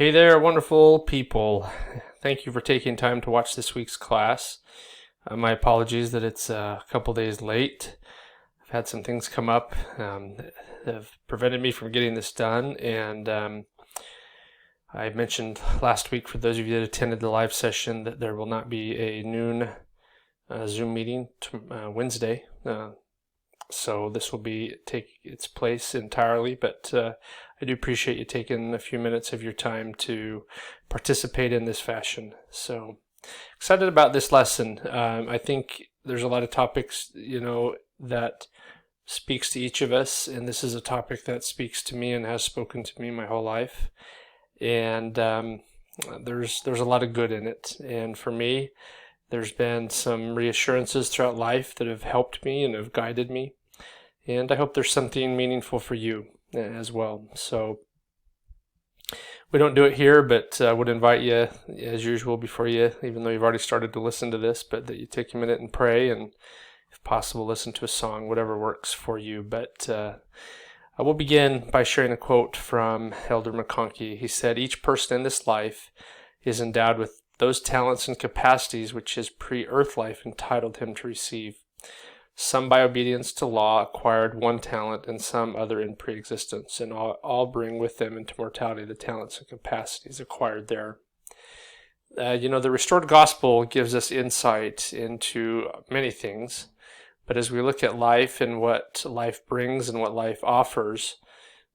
Hey there, wonderful people. Thank you for taking time to watch this week's class. My apologies that it's a couple days late. I've had some things come up that have prevented me from getting this done, and I mentioned last week, for those of you that attended the live session, that there will not be a noon Zoom meeting Wednesday. So this will take its place entirely, but I do appreciate you taking a few minutes of your time to participate in this fashion. So excited about this lesson. I think there's a lot of topics, that speaks to each of us, and this is a topic that speaks to me and has spoken to me my whole life. And there's a lot of good in it. And for me, there's been some reassurances throughout life that have helped me and have guided me. And I hope there's something meaningful for you as well. So we don't do it here, but I would invite you, as usual, before you, even though you've already started to listen to this, but that you take a minute and pray, and if possible, listen to a song, whatever works for you. But I will begin by sharing a quote from Elder McConkie. He said, "Each person in this life is endowed with those talents and capacities which his pre-earth life entitled him to receive. Some by obedience to law acquired one talent, and some other in pre-existence, and all bring with them into mortality the talents and capacities acquired there." The restored gospel gives us insight into many things, but as we look at life and what life brings and what life offers,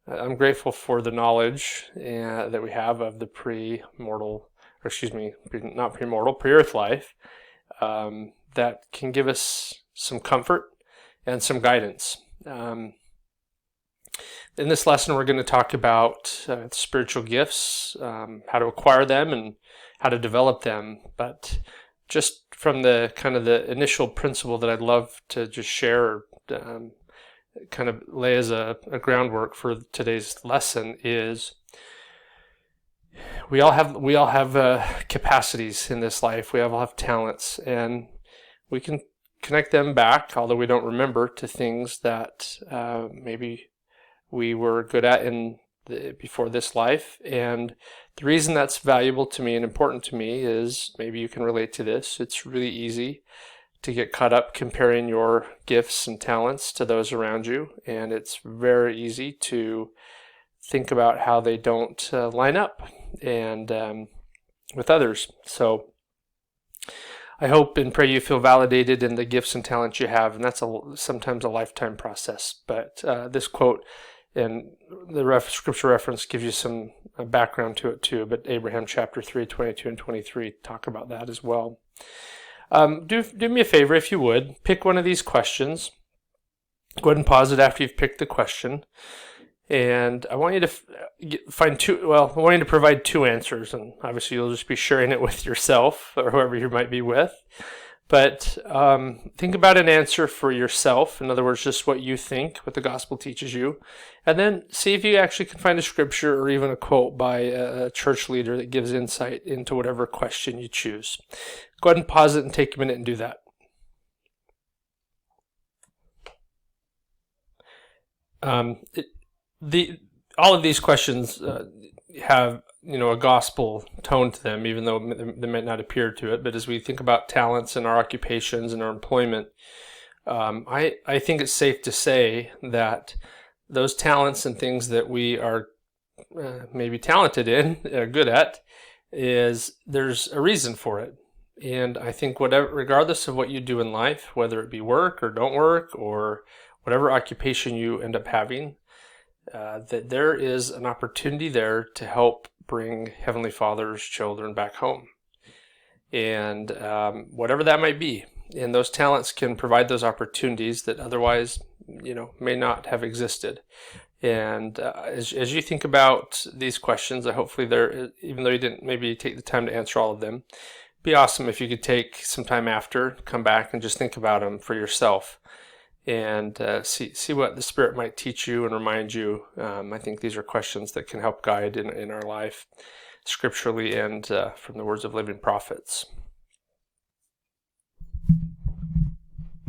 I'm grateful for the knowledge that we have of the pre-earth life that can give us some comfort and some guidance. In this lesson, we're going to talk about spiritual gifts, how to acquire them and how to develop them. But just from the kind of the initial principle that I'd love to just share, kind of lay as a groundwork for today's lesson, is we all have capacities in this life. We all have talents, and we can connect them back, although we don't remember, to things that maybe we were good at before this life. And the reason that's valuable to me and important to me is, maybe you can relate to this, it's really easy to get caught up comparing your gifts and talents to those around you, and it's very easy to think about how they don't line up and with others. So I hope and pray you feel validated in the gifts and talents you have, and that's sometimes a lifetime process. But this quote and the scripture reference gives you some background to it too, but Abraham chapter 3, 22 and 23 talk about that as well. Do me a favor, if you would, pick one of these questions. Go ahead and pause it after you've picked the question. And I want you to I want you to provide two answers, and obviously you'll just be sharing it with yourself or whoever you might be with. But think about an answer for yourself, in other words, just what you think, what the gospel teaches you, and then see if you actually can find a scripture or even a quote by a church leader that gives insight into whatever question you choose. Go ahead and pause it and take a minute and do that. All of these questions have a gospel tone to them, even though they might not appear to it. But as we think about talents and our occupations and our employment, I think it's safe to say that those talents and things that we are maybe talented in, good at, there's a reason for it. And I think regardless of what you do in life, whether it be work or don't work or whatever occupation you end up having, that there is an opportunity there to help bring Heavenly Father's children back home. And whatever that might be, and those talents can provide those opportunities that otherwise, may not have existed. And as you think about these questions, hopefully even though you didn't maybe take the time to answer all of them, it'd be awesome if you could take some time after, come back and just think about them for yourself. And see what the Spirit might teach you and remind you. I think these are questions that can help guide in our life, scripturally and from the words of living prophets.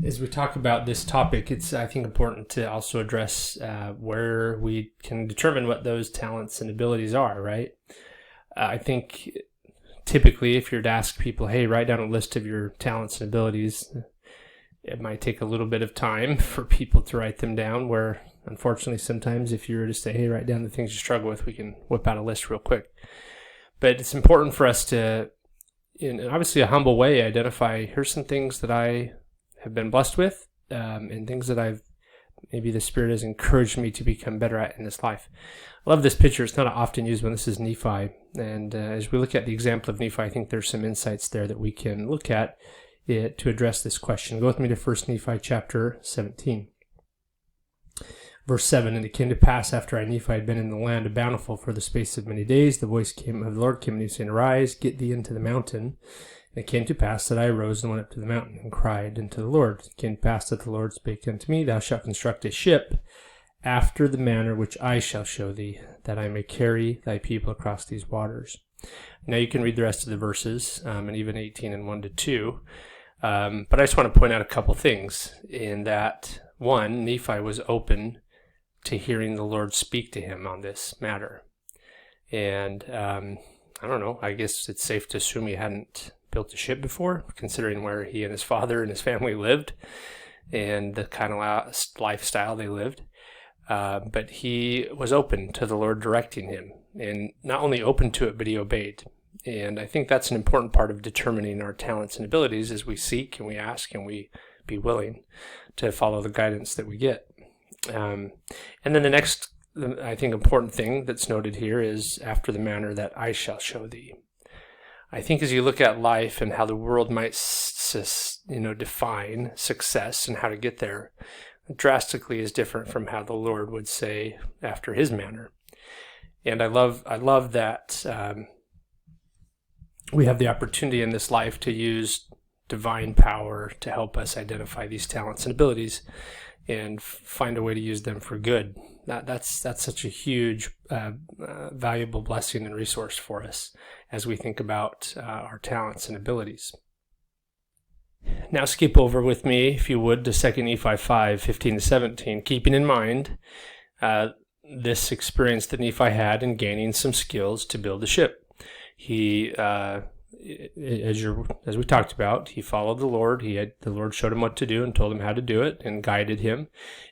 As we talk about this topic, it's, I think, important to also address where we can determine what those talents and abilities are, right? I think typically if you're to ask people, hey, write down a list of your talents and abilities, it might take a little bit of time for people to write them down, where unfortunately sometimes if you were to say, hey, write down the things you struggle with, we can whip out a list real quick. But it's important for us to, in obviously a humble way, identify, here's some things that I have been blessed with, and things that maybe the Spirit has encouraged me to become better at in this life. I love this picture. It's not an often used one. This is Nephi. And as we look at the example of Nephi, I think there's some insights there that we can look at it to address this question. Go with me to 1 Nephi chapter 17. Verse 7, and it came to pass after I, Nephi, had been in the land of Bountiful for the space of many days, the voice of the Lord came to me, saying, Arise, get thee into the mountain. And it came to pass that I arose and went up to the mountain and cried unto the Lord. It came to pass that the Lord spake unto me, Thou shalt construct a ship after the manner which I shall show thee, that I may carry thy people across these waters. Now you can read the rest of the verses, and even 18 and 1 to 2. But I just want to point out a couple things in that. One, Nephi was open to hearing the Lord speak to him on this matter. And I don't know, I guess it's safe to assume he hadn't built a ship before, considering where he and his father and his family lived and the kind of lifestyle they lived. But he was open to the Lord directing him, and not only open to it, but he obeyed. And I think that's an important part of determining our talents and abilities, as we seek and we ask and we be willing to follow the guidance that we get. And then the next, I think, important thing that's noted here is after the manner that I shall show thee. I think as you look at life and how the world might define success and how to get there, drastically is different from how the Lord would say after his manner. And I love that we have the opportunity in this life to use divine power to help us identify these talents and abilities and find a way to use them for good. That's such a huge, valuable blessing and resource for us as we think about our talents and abilities. Now skip over with me, if you would, to 2 Nephi 5, 15 to 17, keeping in mind this experience that Nephi had in gaining some skills to build a ship. He, as we talked about, he followed the Lord. The Lord showed him what to do and told him how to do it and guided him.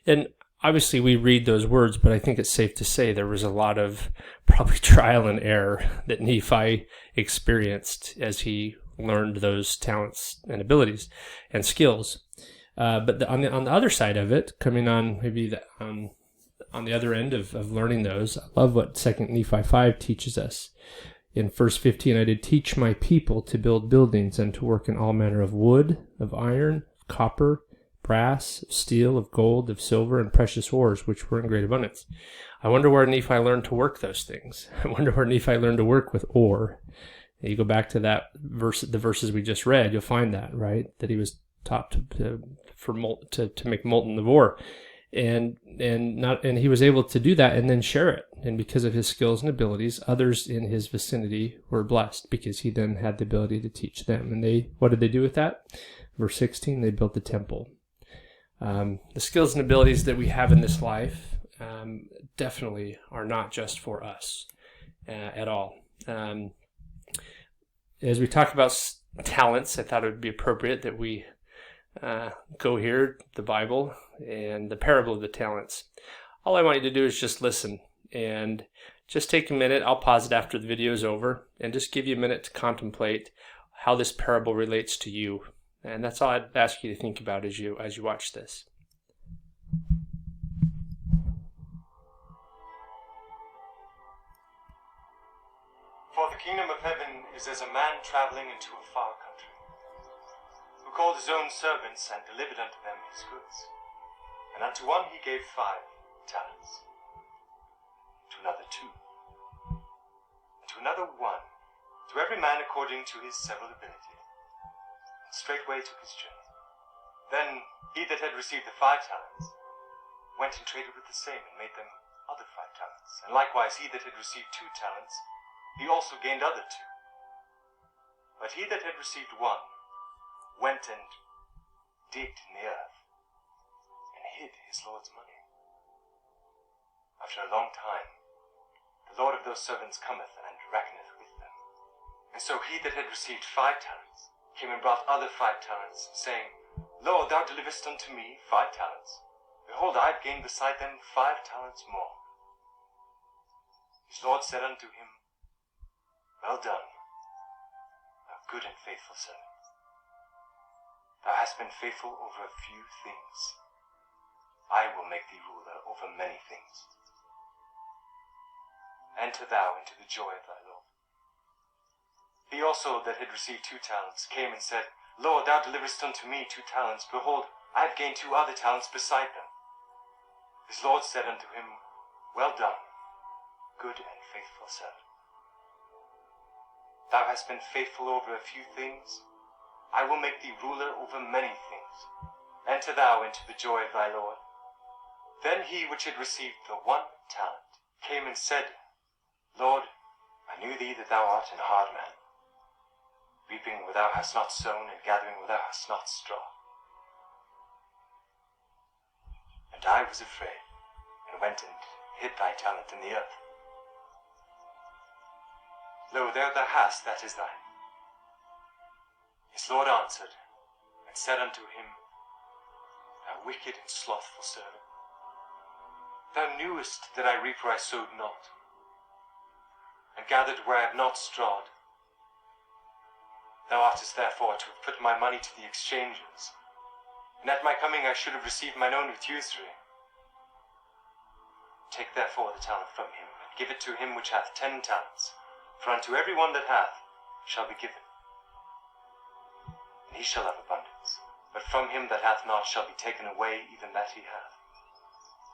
And obviously we read those words, but I think it's safe to say there was a lot of probably trial and error that Nephi experienced as he learned those talents and abilities and skills. But on the other side of it, coming on maybe on the other end of learning those, I love what 2 Nephi 5 teaches us. In verse 15, I did teach my people to build buildings and to work in all manner of wood, of iron, of copper, brass, of steel, of gold, of silver, and precious ores, which were in great abundance. I wonder where Nephi learned to work those things. I wonder where Nephi learned to work with ore. You go back to that verse, the verses we just read, you'll find that, right? That he was taught to make molten of ore. And he was able to do that and then share it. And because of his skills and abilities, others in his vicinity were blessed because he then had the ability to teach them. And what did they do with that? Verse 16, they built the temple. The skills and abilities that we have in this life definitely are not just for us at all. As we talk about talents, I thought it would be appropriate that we go here, the Bible, and the parable of the talents. All I want you to do is just listen and just take a minute. I'll pause it after the video is over and just give you a minute to contemplate how this parable relates to you. And that's all I'd ask you to think about as you watch this. For the kingdom of heaven is as a man traveling into a far country, who called his own servants and delivered unto them his goods. And unto one he gave 5 talents, to another 2, and to another 1, to every man according to his several ability. And straightway took his journey. Then he that had received the 5 talents went and traded with the same, and made them other 5 talents. And likewise he that had received 2 talents, he also gained other 2. But he that had received 1 went and digged in the earth, and hid his Lord's money. After a long time, the Lord of those servants cometh and reckoneth with them. And so he that had received 5 talents came and brought other 5 talents, saying, Lord, thou deliverest unto me 5 talents. Behold, I have gained beside them 5 talents more. His Lord said unto him, Well done, thou good and faithful servant. Thou hast been faithful over a few things. I will make thee ruler over many things. Enter thou into the joy of thy Lord. He also that had received 2 talents came and said, Lord, thou deliverest unto me 2 talents. Behold, I have gained 2 other talents beside them. His Lord said unto him, Well done, good and faithful servant. Thou hast been faithful over a few things. I will make thee ruler over many things. Enter thou into the joy of thy Lord. Then he which had received the 1 talent came and said, Lord, I knew thee that thou art an hard man, reaping where thou hast not sown, and gathering where thou hast not straw. And I was afraid, and went and hid thy talent in the earth. Lo, there thou hast that is thine. His Lord answered, and said unto him, Thou wicked and slothful servant, thou knewest that I reap where I sowed not, and gathered where I have not strawed. Thou oughtest therefore to have put my money to the exchangers, and at my coming I should have received mine own with usury. Take therefore the talent from him, and give it to him which hath 10 talents, for unto every one that hath shall be given, and he shall have abundance. But from him that hath not shall be taken away even that he hath.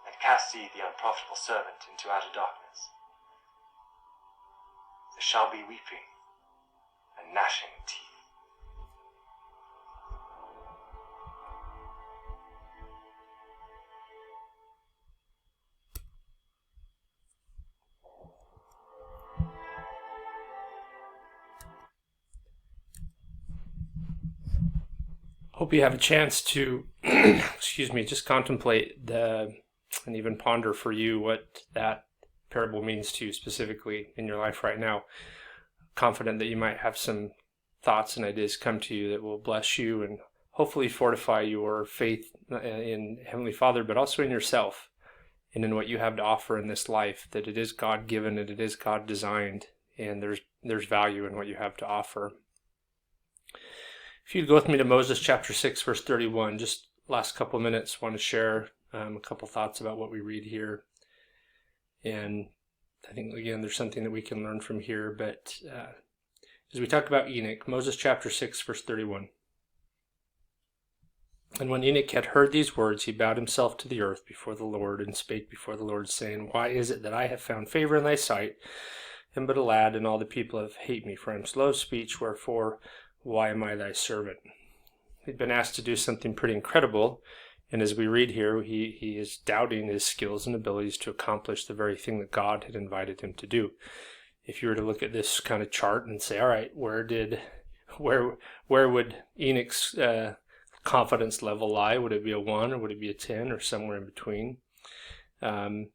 And cast ye the unprofitable servant into outer darkness. There shall be weeping and gnashing of teeth. Hope you have a chance to, excuse me, just contemplate and even ponder for you what that parable means to you specifically in your life right now. Confident that you might have some thoughts and ideas come to you that will bless you and hopefully fortify your faith in Heavenly Father, but also in yourself and in what you have to offer in this life, that it is God-given and it is God-designed, and there's value in what you have to offer. If you'd go with me to Moses chapter 6, verse 31, just last couple of minutes, want to share a couple thoughts about what we read here. And I think, again, there's something that we can learn from here. But as we talk about Enoch, Moses chapter 6, verse 31. And when Enoch had heard these words, he bowed himself to the earth before the Lord, and spake before the Lord, saying, Why is it that I have found favor in thy sight, and but a lad, and all the people have hate me? For I am slow of speech, wherefore why am I thy servant? He'd been asked to do something pretty incredible, and as we read here, he is doubting his skills and abilities to accomplish the very thing that God had invited him to do. If you were to look at this kind of chart and say, all right, where would Enoch's confidence level lie? Would it be a 1, or would it be a 10, or somewhere in between? I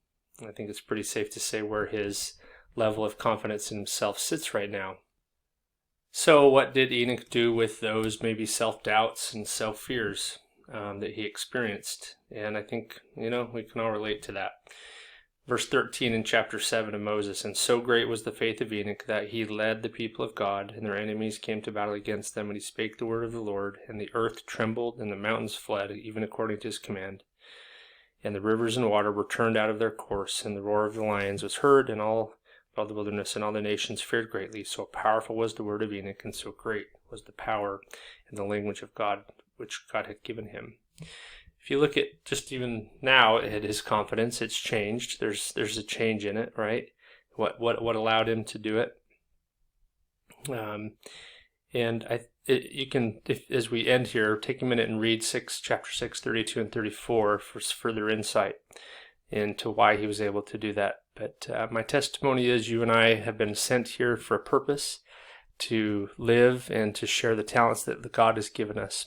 think it's pretty safe to say where his level of confidence in himself sits right now. So what did Enoch do with those maybe self-doubts and self-fears that he experienced? And I think, we can all relate to that. Verse 13 in chapter 7 of Moses, And so great was the faith of Enoch that he led the people of God, and their enemies came to battle against them, and he spake the word of the Lord, and the earth trembled, and the mountains fled, even according to his command. And the rivers and water were turned out of their course, and the roar of the lions was heard, and all the wilderness and all the nations feared greatly. So powerful was the word of Enoch, and so great was the power and the language of God, which God had given him. If you look at just even now at his confidence, it's changed. There's a change in it, right? What allowed him to do it? As we end here, take a minute and read chapter 6, 32 and 34 for further insight into why he was able to do that. But my testimony is you and I have been sent here for a purpose, to live and to share the talents that God has given us.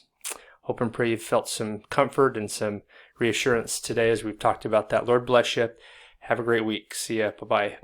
Hope and pray you've felt some comfort and some reassurance today as we've talked about that. Lord bless you. Have a great week. See ya. Bye-bye.